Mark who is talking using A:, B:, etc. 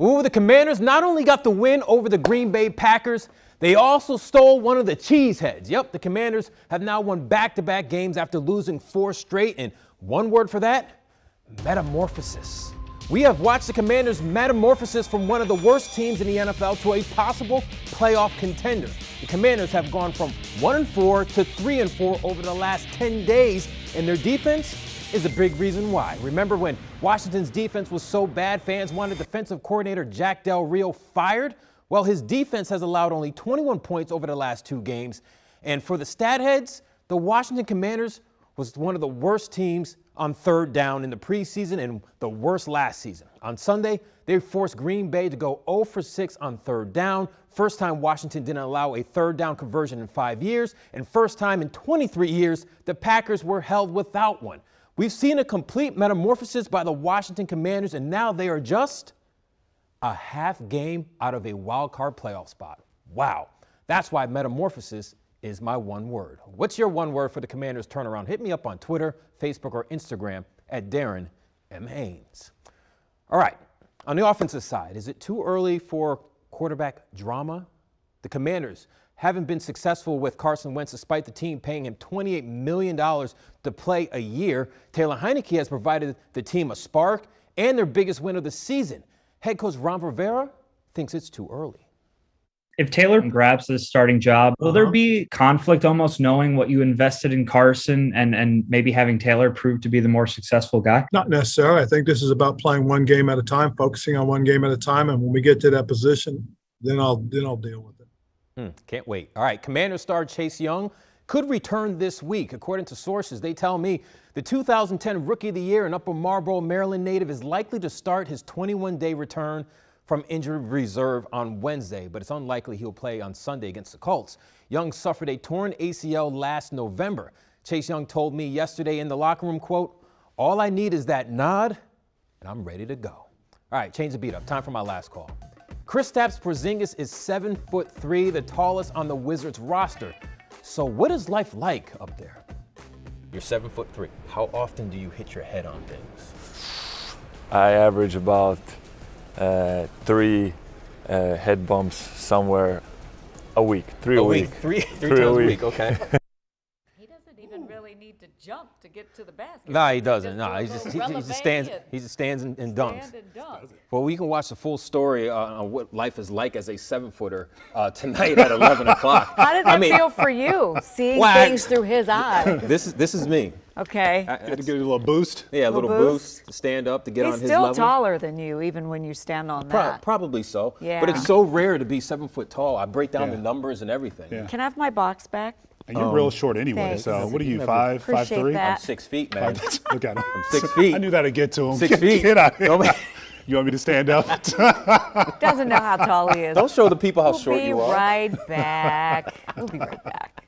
A: Ooh, the Commanders not only got the win over the Green Bay Packers, they also stole one of the cheeseheads. Yep, the Commanders have now won back-to-back games after losing 4 straight, and one word for that, metamorphosis. We have watched the Commanders' metamorphosis from one of the worst teams in the NFL to a possible playoff contender. The Commanders have gone from 1-4 to 3-4 over the last 10 days, and their defense is a big reason why. Remember when Washington's defense was so bad, fans wanted defensive coordinator Jack Del Rio fired? Well, his defense has allowed only 21 points over the last 2 games. And for the stat heads, the Washington Commanders was one of the worst teams on 3rd down in the preseason and the worst last season. On Sunday, they forced Green Bay to go 0 for 6 on 3rd down. First time Washington didn't allow a 3rd down conversion in 5 years, and first time in 23 years the Packers were held without one. We've seen a complete metamorphosis by the Washington Commanders, and now they are just a half game out of a wild card playoff spot. Wow. That's why metamorphosis is my one word. What's your one word for the Commanders turnaround? Hit me up on Twitter, Facebook, or Instagram at Darren M. Haynes. All right. On the offensive side, is it too early for quarterback drama? The Commanders haven't been successful with Carson Wentz despite the team paying him $28 million to play a year. Taylor Heinicke has provided the team a spark and their biggest win of the season. Head coach Ron Rivera thinks it's too early.
B: If Taylor grabs this starting job, will there be conflict almost knowing what you invested in Carson and maybe having Taylor prove to be the more successful guy?
C: Not necessarily. I think this is about playing one game at a time, focusing on one game at a time. And when we get to that position, then I'll deal with it.
A: Can't wait. All right, Commanders star Chase Young could return this week. According to sources, they tell me the 2010 Rookie of the Year and Upper Marlboro, Maryland native is likely to start his 21-day return from injured reserve on Wednesday, but it's unlikely he'll play on Sunday against the Colts. Young suffered a torn ACL last November. Chase Young told me yesterday in the locker room, quote, "All I need is that nod, and I'm ready to go." All right, change the beat up. Time for my last call. Kristaps Porzingis is 7'3", the tallest on the Wizards roster. So what is life like up there? You're 7'3". How often do you hit your head on things?
D: I average about 3 head bumps somewhere a week. Three a week.
A: Three times a week, okay.
E: He doesn't even really need to jump to get to the basket.
A: No, he doesn't. No, he just stands and dunks. Well, we can watch the full story on what life is like as a 7-footer tonight at 11 o'clock.
E: How did that feel for you, seeing things through his eyes?
A: This is me.
E: Okay.
F: You had to give it a little boost?
A: Yeah, a little boost to stand up, to get on his level.
E: He's still taller than you, even when you stand on that.
A: Probably so.
E: Yeah.
A: But it's so rare to be 7 foot tall. I break down the numbers and everything.
F: Yeah.
E: Can I have my box back?
F: And you're real short anyway,
E: thanks.
F: so what are you, 5'3"?
E: that.
A: I'm 6 feet, man.
F: Look at him.
A: I'm 6 feet.
F: I knew that'd get to him.
A: 6 feet.
F: Get out of here. You want me to stand up?
E: Doesn't know how tall he is.
A: Don't show the people how short you are.
E: We'll be right back. We'll be right back.